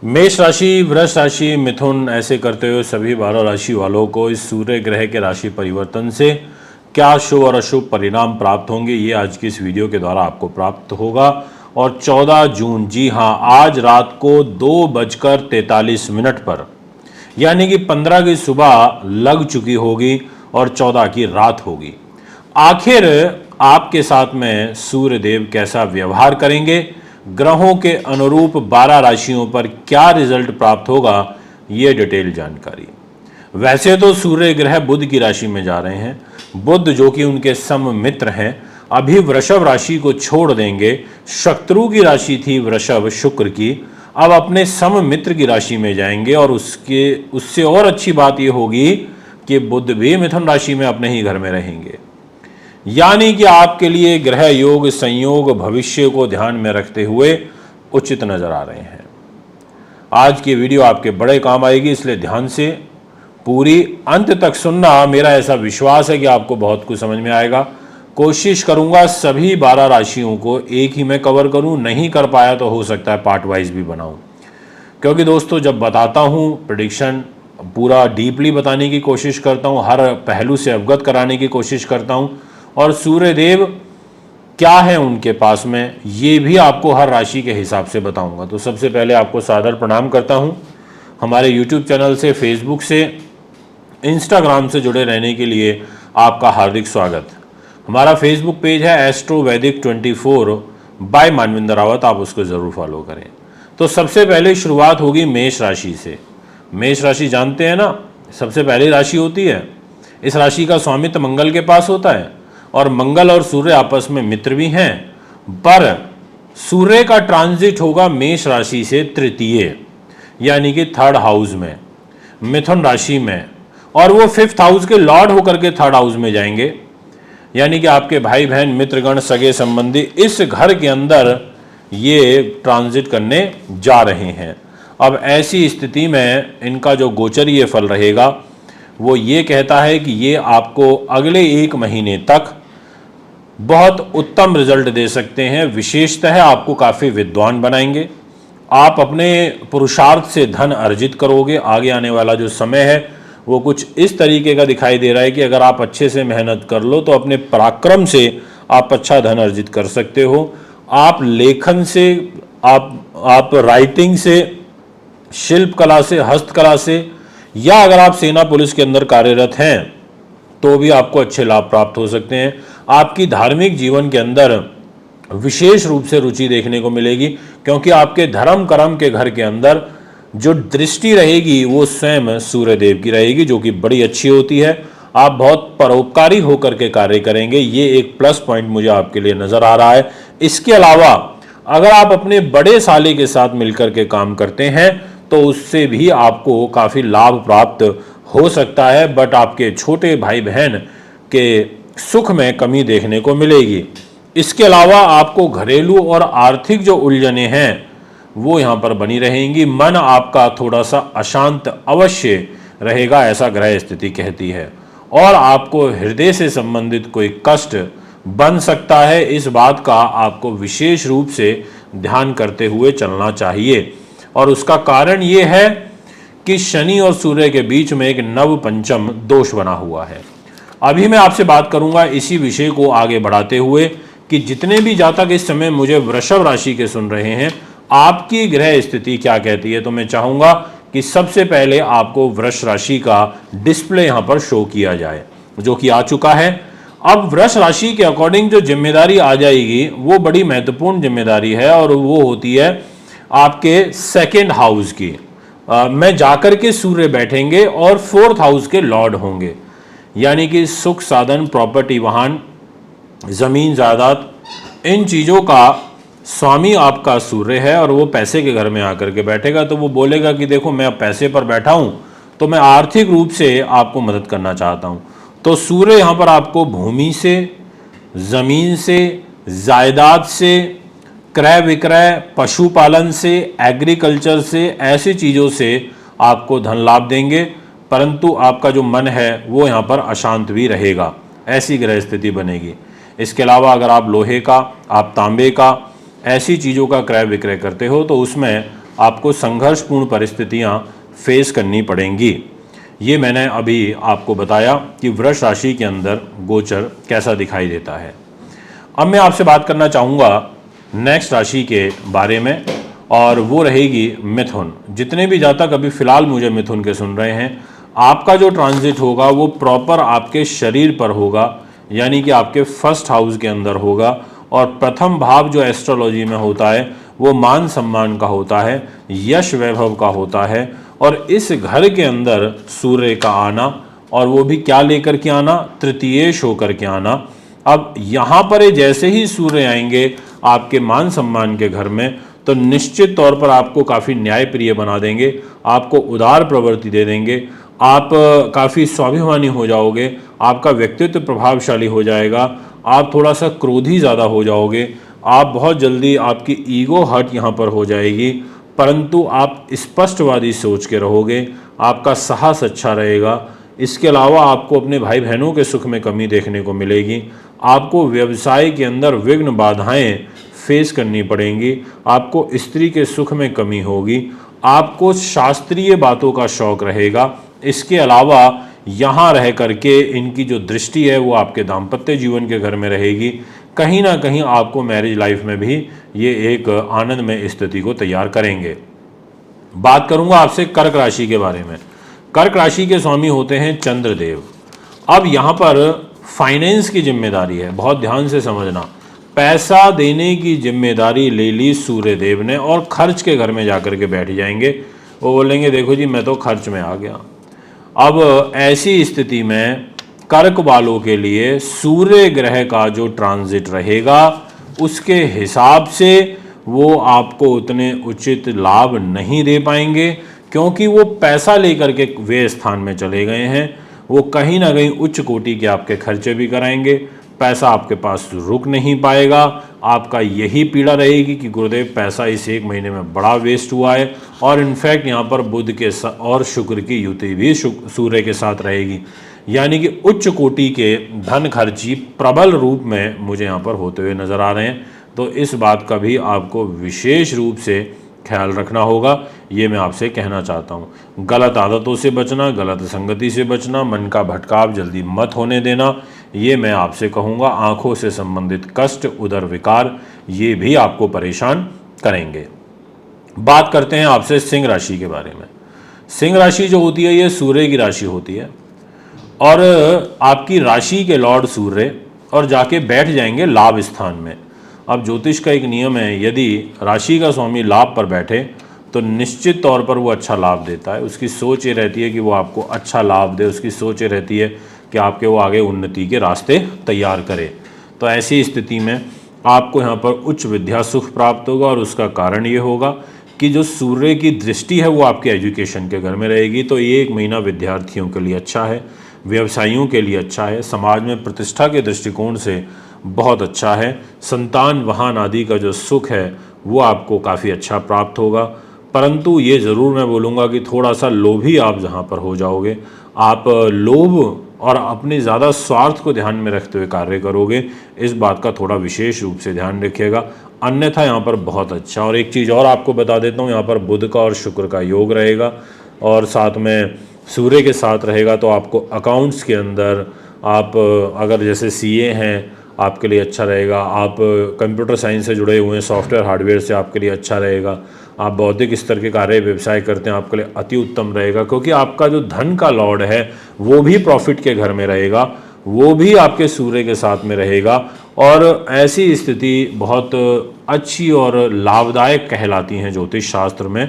मेष राशि, वृष राशि, मिथुन ऐसे करते हुए सभी 12 राशि वालों को इस सूर्य ग्रह के राशि परिवर्तन से क्या शुभ और अशुभ परिणाम प्राप्त होंगे, ये आज की इस वीडियो के द्वारा आपको प्राप्त होगा। और 14 जून, जी हाँ, आज रात को 2:43 पर यानी कि 15 की सुबह लग चुकी होगी और 14 की रात होगी। आखिर आपके साथ में सूर्य देव कैसा व्यवहार करेंगे, ग्रहों के अनुरूप 12 राशियों पर क्या रिजल्ट प्राप्त होगा, ये डिटेल जानकारी। वैसे तो सूर्य ग्रह बुध की राशि में जा रहे हैं। बुध जो कि उनके सम मित्र हैं, अभी वृषभ राशि को छोड़ देंगे। शत्रु की राशि थी वृषभ शुक्र की, अब अपने सम मित्र की राशि में जाएंगे। और उससे और अच्छी बात यह होगी कि बुध भी मिथुन राशि में अपने ही घर में रहेंगे। यानी कि आपके लिए ग्रह योग संयोग भविष्य को ध्यान में रखते हुए उचित नजर आ रहे हैं। आज की वीडियो आपके बड़े काम आएगी, इसलिए ध्यान से पूरी अंत तक सुनना। मेरा ऐसा विश्वास है कि आपको बहुत कुछ समझ में आएगा। कोशिश करूंगा सभी 12 राशियों को एक ही में कवर करूं, नहीं कर पाया तो हो सकता है पार्ट वाइज भी बनाऊं, क्योंकि दोस्तों जब बताता हूं प्रेडिक्शन पूरा डीपली बताने की कोशिश करता हूं, हर पहलू से अवगत कराने की कोशिश करता हूं। और सूर्य देव क्या है उनके पास में, ये भी आपको हर राशि के हिसाब से बताऊंगा। तो सबसे पहले आपको सादर प्रणाम करता हूं। हमारे YouTube चैनल से, फेसबुक से, इंस्टाग्राम से जुड़े रहने के लिए आपका हार्दिक स्वागत। हमारा फेसबुक पेज है एस्ट्रो वैदिक 24 बाय मानविंदर रावत, आप उसको ज़रूर फॉलो करें। तो सबसे पहले शुरुआत होगी मेष राशि से। मेष राशि जानते हैं ना, सबसे पहली राशि होती है। इस राशि का स्वामित्व मंगल के पास होता है और मंगल और सूर्य आपस में मित्र भी हैं। पर सूर्य का ट्रांजिट होगा मेष राशि से तृतीय यानी कि 3rd हाउस में, मिथुन राशि में, और वो 5th हाउस के लॉर्ड होकर के 3rd हाउस में जाएंगे। यानी कि आपके भाई बहन, मित्रगण, सगे संबंधी इस घर के अंदर ये ट्रांजिट करने जा रहे हैं। अब ऐसी स्थिति में इनका जो गोचरीय फल रहेगा वो ये कहता है कि ये आपको अगले 1 महीने तक बहुत उत्तम रिजल्ट दे सकते हैं। विशेषतः आपको काफ़ी विद्वान बनाएंगे। आप अपने पुरुषार्थ से धन अर्जित करोगे। आगे आने वाला जो समय है वो कुछ इस तरीके का दिखाई दे रहा है कि अगर आप अच्छे से मेहनत कर लो तो अपने पराक्रम से आप अच्छा धन अर्जित कर सकते हो। आप लेखन से, आप राइटिंग से, शिल्प कला से, हस्तकला से, या अगर आप सेना पुलिस के अंदर कार्यरत हैं तो भी आपको अच्छे लाभ प्राप्त हो सकते हैं। आपकी धार्मिक जीवन के अंदर विशेष रूप से रुचि देखने को मिलेगी, क्योंकि आपके धर्म कर्म के घर के अंदर जो दृष्टि रहेगी वो स्वयं सूर्य देव की रहेगी, जो कि बड़ी अच्छी होती है। आप बहुत परोपकारी होकर के कार्य करेंगे, ये एक प्लस पॉइंट मुझे आपके लिए नजर आ रहा है। इसके अलावा अगर आप अपने बड़े साले के साथ मिलकर के काम करते हैं तो उससे भी आपको काफी लाभ प्राप्त हो सकता है, बट आपके छोटे भाई बहन के सुख में कमी देखने को मिलेगी। इसके अलावा आपको घरेलू और आर्थिक जो उलझनें हैं वो यहाँ पर बनी रहेंगी। मन आपका थोड़ा सा अशांत अवश्य रहेगा, ऐसा ग्रह स्थिति कहती है। और आपको हृदय से संबंधित कोई कष्ट बन सकता है, इस बात का आपको विशेष रूप से ध्यान करते हुए चलना चाहिए। और उसका कारण ये है कि शनि और सूर्य के बीच में एक नव पंचम दोष बना हुआ है। अभी मैं आपसे बात करूंगा इसी विषय को आगे बढ़ाते हुए कि जितने भी जातक इस समय मुझे वृषभ राशि के सुन रहे हैं, आपकी ग्रह स्थिति क्या कहती है। तो मैं चाहूंगा कि सबसे पहले आपको वृष राशि का डिस्प्ले यहां पर शो किया जाए, जो कि आ चुका है। अब वृष राशि के अकॉर्डिंग जो जिम्मेदारी आ जाएगी वो बड़ी महत्वपूर्ण जिम्मेदारी है, और वो होती है आपके 2nd हाउस की। में जाकर के सूर्य बैठेंगे और 4th हाउस के लॉर्ड होंगे। यानी कि सुख साधन, प्रॉपर्टी, वाहन, जमीन जायदाद, इन चीजों का स्वामी आपका सूर्य है, और वो पैसे के घर में आकर के बैठेगा। तो वो बोलेगा कि देखो मैं अब पैसे पर बैठा हूं तो मैं आर्थिक रूप से आपको मदद करना चाहता हूं। तो सूर्य यहां पर आपको भूमि से, जमीन से, जायदाद से, क्रय विक्रय, पशुपालन से, एग्रीकल्चर से, ऐसी चीज़ों से आपको धन लाभ देंगे। परंतु आपका जो मन है वो यहाँ पर अशांत भी रहेगा, ऐसी ग्रह स्थिति बनेगी। इसके अलावा अगर आप लोहे का, आप तांबे का, ऐसी चीज़ों का क्रय विक्रय करते हो तो उसमें आपको संघर्षपूर्ण परिस्थितियां फेस करनी पड़ेंगी। ये मैंने अभी आपको बताया कि वृष राशि के अंदर गोचर कैसा दिखाई देता है। अब मैं आपसे बात करना चाहूँगा नेक्स्ट राशि के बारे में, और वो रहेगी मिथुन। जितने भी जातक अभी फिलहाल मुझे मिथुन के सुन रहे हैं, आपका जो ट्रांजिट होगा वो प्रॉपर आपके शरीर पर होगा, यानी कि आपके फर्स्ट हाउस के अंदर होगा। और प्रथम भाव जो एस्ट्रोलॉजी में होता है वो मान सम्मान का होता है, यश वैभव का होता है। और इस घर के अंदर सूर्य का आना, और वो भी क्या लेकर के आना, तृतीयेश होकर के आना। अब यहाँ पर जैसे ही सूर्य आएंगे आपके मान सम्मान के घर में, तो निश्चित तौर पर आपको काफ़ी न्यायप्रिय बना देंगे, आपको उदार प्रवृत्ति दे देंगे, आप काफ़ी स्वाभिमानी हो जाओगे, आपका व्यक्तित्व प्रभावशाली हो जाएगा, आप थोड़ा सा क्रोधी ज़्यादा हो जाओगे, आप बहुत जल्दी आपकी ईगो हर्ट यहाँ पर हो जाएगी, परंतु आप स्पष्टवादी सोच के रहोगे, आपका साहस अच्छा रहेगा। इसके अलावा आपको अपने भाई बहनों के सुख में कमी देखने को मिलेगी, आपको व्यवसाय के अंदर विघ्न बाधाएं फेस करनी पड़ेंगी, आपको स्त्री के सुख में कमी होगी, आपको शास्त्रीय बातों का शौक रहेगा। इसके अलावा यहाँ रह करके इनकी जो दृष्टि है वो आपके दाम्पत्य जीवन के घर में रहेगी। कहीं ना कहीं आपको मैरिज लाइफ में भी ये एक आनंदमय स्थिति को तैयार करेंगे। बात करूंगा आपसे कर्क राशि के बारे में। कर्क राशि के स्वामी होते हैं चंद्रदेव। अब यहाँ पर फाइनेंस की जिम्मेदारी है, बहुत ध्यान से समझना। पैसा देने की जिम्मेदारी ले ली सूर्य देव ने, और खर्च के घर में जाकर के बैठ जाएंगे। वो बोलेंगे देखो जी मैं तो खर्च में आ गया। अब ऐसी स्थिति में कर्क वालों के लिए सूर्य ग्रह का जो ट्रांजिट रहेगा उसके हिसाब से वो आपको उतने उचित लाभ नहीं दे पाएंगे, क्योंकि वो पैसा लेकर के वे स्थान में चले गए हैं। वो कहीं ना कहीं उच्च कोटि के आपके खर्चे भी कराएंगे, पैसा आपके पास रुक नहीं पाएगा। आपका यही पीड़ा रहेगी कि गुरुदेव पैसा इस एक महीने में बड़ा वेस्ट हुआ है। और इनफैक्ट यहाँ पर बुध के और शुक्र की युति भी सूर्य के साथ रहेगी, यानी कि उच्च कोटि के धन खर्ची प्रबल रूप में मुझे यहाँ पर होते हुए नजर आ रहे हैं। तो इस बात का भी आपको विशेष रूप से ख्याल रखना होगा, ये मैं आपसे कहना चाहता हूँ। गलत आदतों से बचना, गलत संगति से बचना, मन का भटकाव जल्दी मत होने देना, ये मैं आपसे कहूँगा। आँखों से संबंधित कष्ट, उदर विकार, ये भी आपको परेशान करेंगे। बात करते हैं आपसे सिंह राशि के बारे में। सिंह राशि जो होती है ये सूर्य की राशि होती है, और आपकी राशि के लॉर्ड सूर्य और जाके बैठ जाएंगे लाभ स्थान में। अब ज्योतिष का एक नियम है, यदि राशि का स्वामी लाभ पर बैठे तो निश्चित तौर पर वो अच्छा लाभ देता है। उसकी सोच ये रहती है कि वो आपको अच्छा लाभ दे, उसकी सोच ये रहती है कि आपके वो आगे उन्नति के रास्ते तैयार करे। तो ऐसी स्थिति में आपको यहाँ पर उच्च विद्या सुख प्राप्त होगा, और उसका कारण ये होगा कि जो सूर्य की दृष्टि है वो आपके एजुकेशन के घर में रहेगी। तो ये एक महीना विद्यार्थियों के लिए अच्छा है, व्यवसायियों के लिए अच्छा है, समाज में प्रतिष्ठा के दृष्टिकोण से बहुत अच्छा है। संतान वाहन आदि का जो सुख है वो आपको काफ़ी अच्छा प्राप्त होगा, परंतु ये ज़रूर मैं बोलूँगा कि थोड़ा सा लोभी आप जहाँ पर हो जाओगे, आप लोभ और अपने ज़्यादा स्वार्थ को ध्यान में रखते हुए कार्य करोगे, इस बात का थोड़ा विशेष रूप से ध्यान रखिएगा। अन्यथा यहाँ पर बहुत अच्छा। और एक चीज़ और आपको बता देता हूँ, यहाँ पर बुध का और शुक्र का योग रहेगा, और साथ में सूर्य के साथ रहेगा। तो आपको अकाउंट्स के अंदर आप अगर जैसे सीए हैं आपके लिए अच्छा रहेगा, आप कंप्यूटर साइंस से जुड़े हुए हैं, सॉफ्टवेयर हार्डवेयर से आपके लिए अच्छा रहेगा, आप बौद्धिक स्तर के कार्य व्यवसाय करते हैं आपके लिए अति उत्तम रहेगा, क्योंकि आपका जो धन का लॉर्ड है वो भी प्रॉफिट के घर में रहेगा, वो भी आपके सूर्य के साथ में रहेगा। और ऐसी स्थिति बहुत अच्छी और लाभदायक कहलाती हैं ज्योतिष शास्त्र में।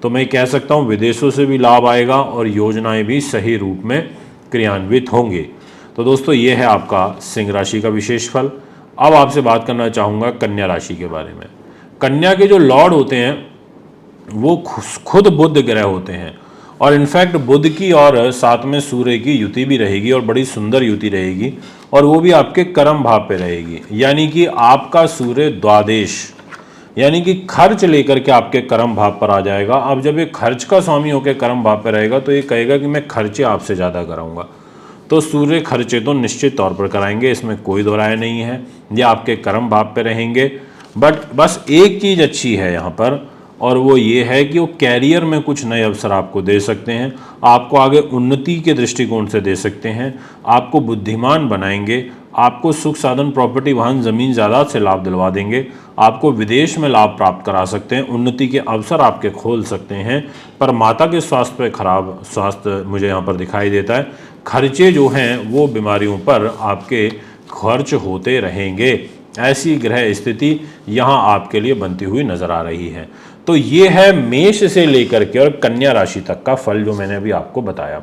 तो मैं कह सकता हूँ विदेशों से भी लाभ आएगा और योजनाएं भी सही रूप में क्रियान्वित होंगी। तो दोस्तों ये है आपका सिंह राशि का विशेष फल। अब आपसे बात करना चाहूँगा कन्या राशि के बारे में। कन्या के जो लॉर्ड होते हैं वो खुद बुध ग्रह होते हैं, और इनफैक्ट बुध की और साथ में सूर्य की युति भी रहेगी, और बड़ी सुंदर युति रहेगी, और वो भी आपके कर्म भाव पे रहेगी। यानी कि आपका सूर्य द्वादश, यानी कि खर्च लेकर के आपके कर्म भाव पर आ जाएगा। अब जब ये खर्च का स्वामी होकर कर्म भाव पर रहेगा तो ये कहेगा कि मैं खर्चे आपसे ज़्यादा कराऊंगा। तो सूर्य खर्चे तो निश्चित तौर पर कराएंगे, इसमें कोई दो राय नहीं है, ये आपके कर्म भाव पे रहेंगे। बट बस एक चीज़ अच्छी है यहाँ पर, और वो ये है कि वो कैरियर में कुछ नए अवसर आपको दे सकते हैं, आपको आगे उन्नति के दृष्टिकोण से दे सकते हैं, आपको बुद्धिमान बनाएंगे, आपको सुख साधन प्रॉपर्टी वाहन ज़मीन जायदाद से लाभ दिलवा देंगे, आपको विदेश में लाभ प्राप्त करा सकते हैं, उन्नति के अवसर आपके खोल सकते हैं। पर माता के स्वास्थ्य पे खराब स्वास्थ्य मुझे यहाँ पर दिखाई देता है। खर्चे जो हैं वो बीमारियों पर आपके खर्च होते रहेंगे। ऐसी ग्रह स्थिति यहाँ आपके लिए बनती हुई नजर आ रही है। तो ये है मेष से लेकर के और कन्या राशि तक का फल जो मैंने अभी आपको बताया।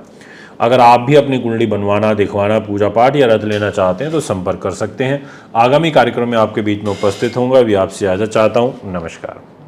अगर आप भी अपनी कुंडली बनवाना, दिखवाना, पूजा पाठ या रथ लेना चाहते हैं तो संपर्क कर सकते हैं। आगामी कार्यक्रम में आपके बीच में उपस्थित होऊंगा। अभी आपसे इजाजत चाहता हूँ। नमस्कार।